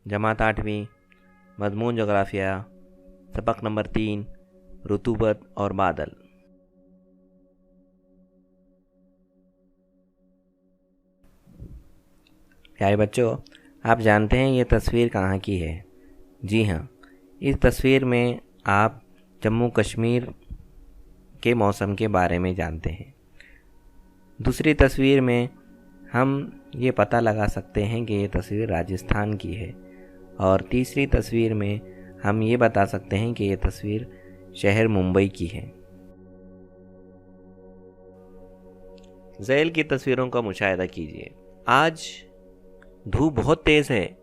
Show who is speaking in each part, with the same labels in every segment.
Speaker 1: जमात 8वीं, मजमून जोग्राफिया, सबक नंबर 3, रुतूबत और बादल। प्यारे बच्चों, आप जानते हैं ये तस्वीर कहाँ की है? जी हाँ, इस तस्वीर में आप जम्मू कश्मीर के मौसम के बारे में जानते हैं। दूसरी तस्वीर में हम ये पता लगा सकते हैं कि ये तस्वीर राजस्थान की है, और तीसरी तस्वीर में हम ये बता सकते हैं कि ये तस्वीर शहर मुंबई की है। ज़ैल की तस्वीरों का मुशाहिदा कीजिए। आज धूप बहुत तेज़ है,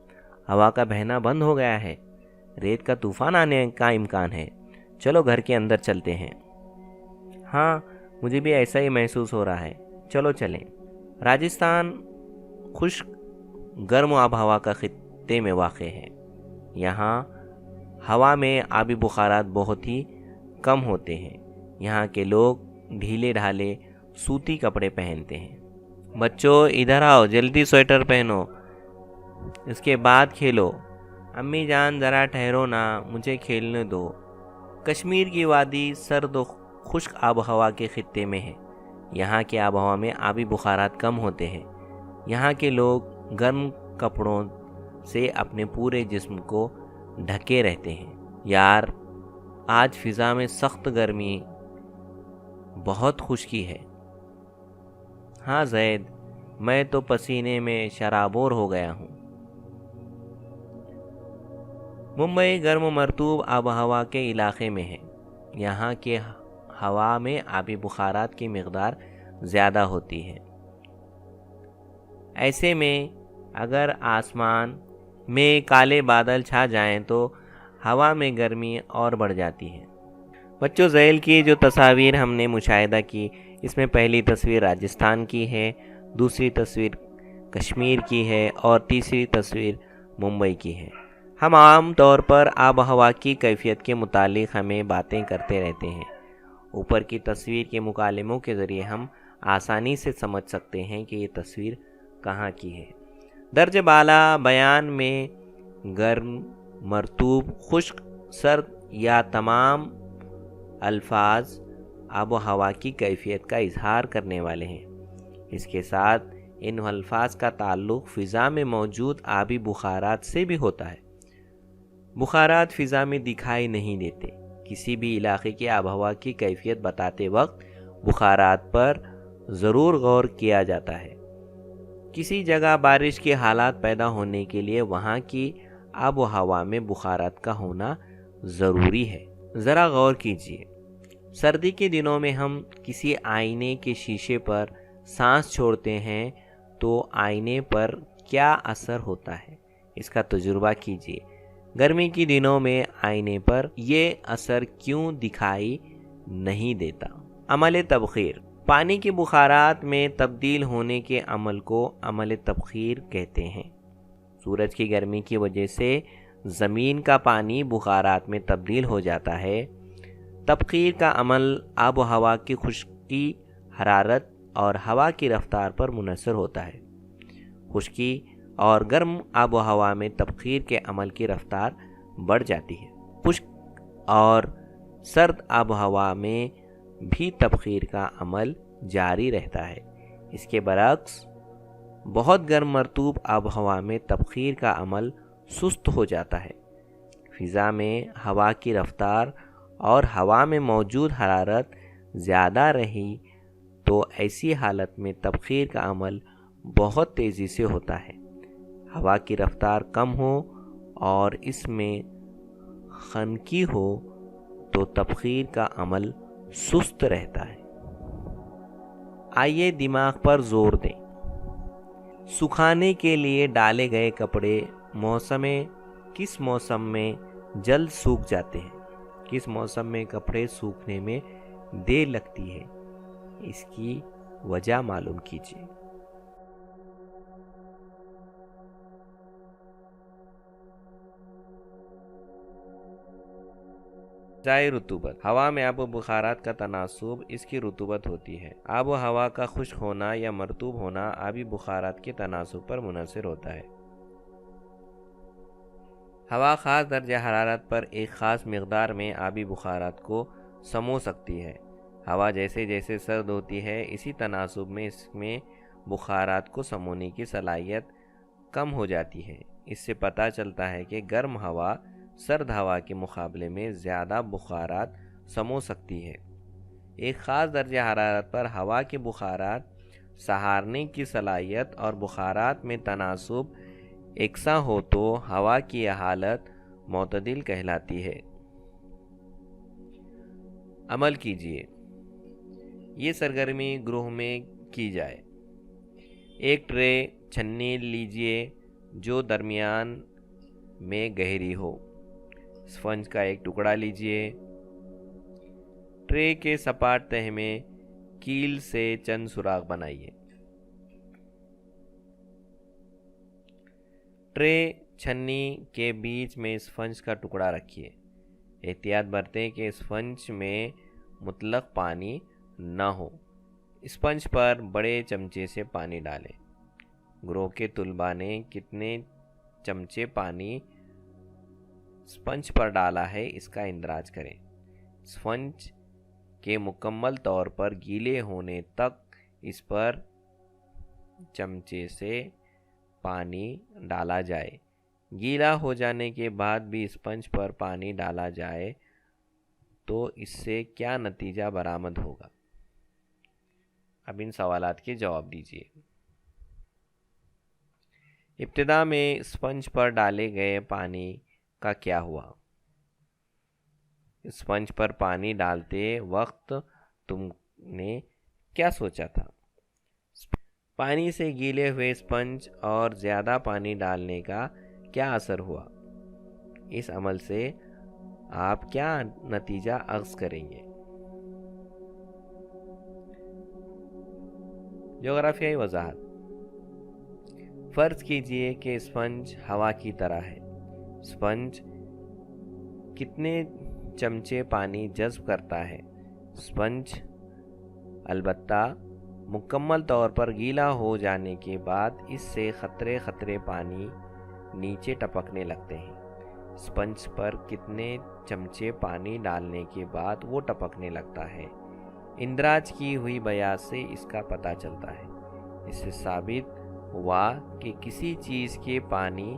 Speaker 1: हवा का बहना बंद हो गया है, रेत का तूफान आने का इम्कान है। चलो घर के अंदर चलते हैं। हाँ, मुझे भी ऐसा ही महसूस हो रहा है, चलो चलें। राजस्थान खुश्क गर्म आबहवा का खित्ते में वाक़ है। यहाँ हवा में आबी बुखारात बहुत ही कम होते हैं। यहाँ के लोग ढीले ढाले सूती कपड़े पहनते हैं। बच्चों इधर आओ, जल्दी स्वेटर पहनो, इसके बाद खेलो। अम्मी जान ज़रा ठहरो ना, मुझे खेलने दो। कश्मीर की वादी सर्द खुश्क आबहवा के खित्ते में है। यहाँ के आबहवा में आबी बुखारात कम होते हैं। यहाँ के लोग गर्म कपड़ों से अपने पूरे जिस्म को ढके रहते हैं। यार, आज फ़िज़ा में सख्त गर्मी, बहुत खुश्की है। हाँ ज़ैद, मैं तो पसीने में शराबोर हो गया हूँ। मुंबई गर्म मरतूब आबहवा के इलाके में है। यहाँ के हवा में आबी बुखारात की मिक़दार ज़्यादा होती है। ऐसे में अगर आसमान में काले बादल छा जाएं तो हवा में गर्मी और बढ़ जाती है। बच्चों, ज़ैल की जो तस्वीर हमने मुशाहिदा की, इसमें पहली तस्वीर राजस्थान की है, दूसरी तस्वीर कश्मीर की है और तीसरी तस्वीर मुंबई की है। हम आम तौर पर आब हवा की कैफियत के मुतालिक हमें बातें करते रहते हैं। ऊपर की तस्वीर के मुकालमों के ज़रिए हम आसानी से समझ सकते हैं कि ये तस्वीर कहाँ की है। दर्ज बाला बयान में गर्म, मरतूब, खुश्क, सर्द या तमाम अल्फाज आब हवा की कैफियत का इजहार करने वाले हैं। इसके साथ इन अल्फाज का ताल्लुक़ फ़िज़ा में मौजूद आबी बुखारात से भी होता है। बुखारात फ़िज़ा में दिखाई नहीं देते। किसी भी इलाके की आबहवा की कैफियत बताते वक्त बुखारात पर ज़रूर गौर किया जाता है। किसी जगह बारिश के हालात पैदा होने के लिए वहाँ की आब व हवा में बुखारात का होना ज़रूरी है। ज़रा गौर कीजिए, सर्दी के दिनों में हम किसी आईने के शीशे पर सांस छोड़ते हैं तो आईने पर क्या असर होता है, इसका तजुर्बा कीजिए। गर्मी के दिनों में आईने पर ये असर क्यों दिखाई नहीं देता? अमल तबखीर, पानी के बुखारात में तब्दील होने के अमल को अमल तबखीर कहते हैं। सूरज की गर्मी की वजह से ज़मीन का पानी बुखारात में तब्दील हो जाता है। तबखीर का अमल आब व हवा की खुश्की, हरारत और हवा की रफ्तार पर मुनहसर होता है। खुश्की और गर्म आब व हवा में तबखीर के अमल की रफ्तार बढ़ जाती है। खुश्क और सर्द आब व हवा में भी तबखीर का अमल जारी रहता है। इसके बरक्स बहुत गर्म मरतूब आब व हवा में तबखीर का अमल सुस्त हो जाता है। फ़िज़ा में हवा की रफ्तार और हवा में मौजूद हरारत ज़्यादा रही तो ऐसी हालत में तबखीर का अमल बहुत तेज़ी से होता है। हवा की रफ्तार कम हो और इसमें खनकी हो तो तबखीर का अमल सुस्त रहता है। आइए दिमाग पर जोर दें। सुखाने के लिए डाले गए कपड़े किस मौसम में जल्द सूख जाते हैं? किस मौसम में कपड़े सूखने में देर लगती है? इसकी वजह मालूम कीजिए। जाए रुतूबत, हवा में आब बुखारात का तनासुब इसकी रुतूबत होती है। आब व हवा का खुश्क होना या मरतूब होना आबी बुखारात के तनासुब पर मुनहसर होता है। ہوا خاص درجہ حرارت پر ایک خاص مقدار میں آبی بخارات کو سمو سکتی ہے۔ ہوا جیسے جیسے سرد ہوتی ہے، اسی تناسب میں اس میں بخارات کو سمونے کی صلاحیت کم ہو جاتی ہے۔ اس سے پتہ چلتا ہے کہ گرم ہوا سرد ہوا کے مقابلے میں زیادہ بخارات سمو سکتی ہے۔ ایک خاص درجہ حرارت پر ہوا کے بخارات سہارنے کی صلاحیت اور بخارات میں تناسب یکساں ہو تو ہوا کی حالت معتدل کہلاتی ہے۔ عمل کیجیے۔ یہ سرگرمی گروہ میں کی جائے۔ ایک ٹرے چھنی لیجیے جو درمیان میں گہری ہو۔ اسفنج کا ایک ٹکڑا لیجیے۔ ٹرے کے سپاٹ تہہ میں کیل سے چند سوراخ بنائیے۔ ٹرے چھنی کے بیچ میں اسفنج کا ٹکڑا رکھیے۔ احتیاط برتیں کہ اسفنج میں مطلق پانی نہ ہو۔ اسفنج پر بڑے چمچے سے پانی ڈالیں۔ گروہ کے طلباء نے کتنے چمچے پانی اسفنج پر ڈالا ہے اس کا اندراج کریں۔ اسفنج کے مکمل طور پر گیلے ہونے تک اس پر چمچے سے پانی ڈالا جائے۔ گیلا ہو جانے کے بعد بھی اسفنج پر پانی ڈالا جائے تو اس سے کیا نتیجہ برآمد ہوگا؟ اب ان سوالات کے جواب دیجیے۔ ابتدا میں اسفنج پر ڈالے گئے پانی کا کیا ہوا؟ اسفنج پر پانی ڈالتے وقت تم نے کیا سوچا تھا؟ پانی سے گیلے ہوئے اسفنج اور زیادہ پانی ڈالنے کا کیا اثر ہوا؟ اس عمل سے آپ کیا نتیجہ اخذ کریں گے؟ جغرافیائی وضاحت۔ فرض کیجئے کہ اسفنج ہوا کی طرح ہے۔ اسفنج کتنے چمچے پانی جذب کرتا ہے؟ اسفنج البتہ مکمل طور پر گیلا ہو جانے کے بعد اس سے قطرے پانی نیچے ٹپکنے لگتے ہیں۔ اسفنج پر کتنے چمچے پانی ڈالنے کے بعد وہ ٹپکنے لگتا ہے؟ اندراج کی ہوئی بیاض سے اس کا پتہ چلتا ہے۔ اس سے ثابت ہوا کہ کسی چیز کے پانی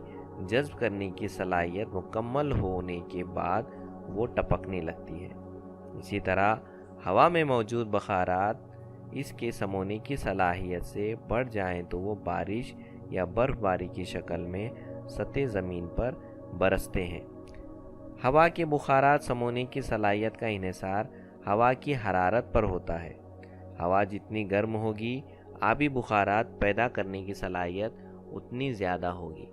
Speaker 1: جذب کرنے کی صلاحیت مکمل ہونے کے بعد وہ ٹپکنے لگتی ہے۔ اسی طرح ہوا میں موجود بخارات اس کے سمونے کی صلاحیت سے بڑھ جائیں تو وہ بارش یا برف باری کی شکل میں سطح زمین پر برستے ہیں۔ ہوا کے بخارات سمونے کی صلاحیت کا انحصار ہوا کی حرارت پر ہوتا ہے۔ ہوا جتنی گرم ہوگی، آبی بخارات پیدا کرنے کی صلاحیت اتنی زیادہ ہوگی۔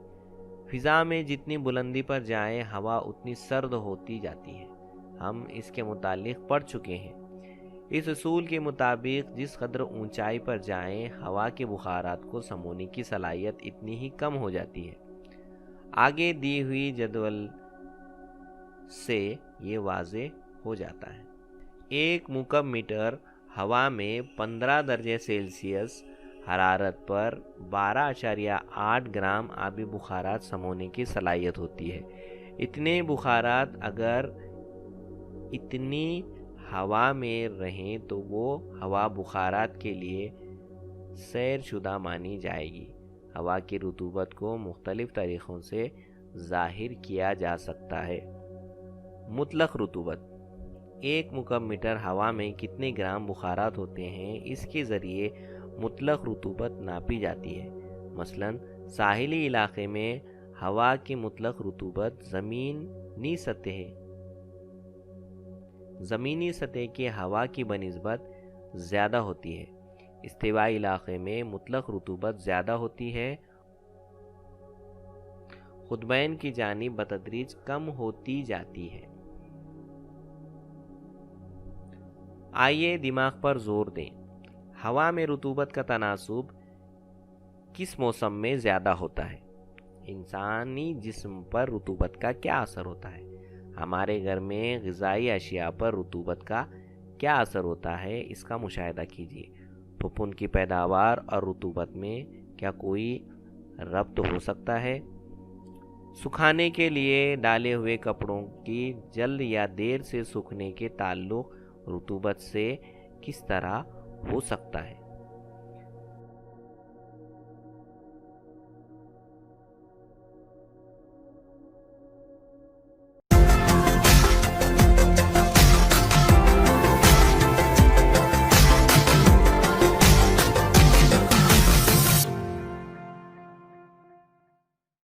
Speaker 1: فضا میں جتنی بلندی پر جائیں ہوا اتنی سرد ہوتی جاتی ہے۔ ہم اس کے متعلق پڑھ چکے ہیں۔ اس اصول کے مطابق جس قدر اونچائی پر جائیں ہوا کے بخارات کو سمونے کی صلاحیت اتنی ہی کم ہو جاتی ہے۔ آگے دی ہوئی جدول سے یہ واضح ہو جاتا ہے۔ 1 مکعب میٹر ہوا میں 15 درجہ سیلسیس حرارت پر 12.8 گرام آبی بخارات سمونے کی صلاحیت ہوتی ہے۔ اتنے بخارات اگر اتنی ہوا میں رہیں تو وہ ہوا بخارات کے لیے سیر شدہ مانی جائے گی۔ ہوا کی رطوبت کو مختلف طریقوں سے ظاہر کیا جا سکتا ہے۔ مطلق رطوبت۔ 1 مکعب میٹر ہوا میں کتنے گرام بخارات ہوتے ہیں، اس کے ذریعے مطلق رطوبت ناپی جاتی ہے۔ مثلا ساحلی علاقے میں ہوا کی مطلق رطوبت زمینی سطح کی ہوا کی بنسبت زیادہ ہوتی ہے۔ استوائی علاقے میں مطلق رطوبت زیادہ ہوتی ہے، قطبین کی جانب بتدریج کم ہوتی جاتی ہے۔ آئیے دماغ پر زور دیں۔ ہوا میں رطوبت کا تناسب کس موسم میں زیادہ ہوتا ہے؟ انسانی جسم پر رطوبت کا کیا اثر ہوتا ہے؟ ہمارے گھر میں غذائی اشیاء پر رطوبت کا کیا اثر ہوتا ہے، اس کا مشاہدہ کیجیے۔ پھپھن کی پیداوار اور رطوبت میں کیا کوئی ربط ہو سکتا ہے؟ سکھانے کے لیے ڈالے ہوئے کپڑوں کی جلد یا دیر سے سوکھنے کے تعلق رطوبت سے کس طرح ہو سکتا ہے؟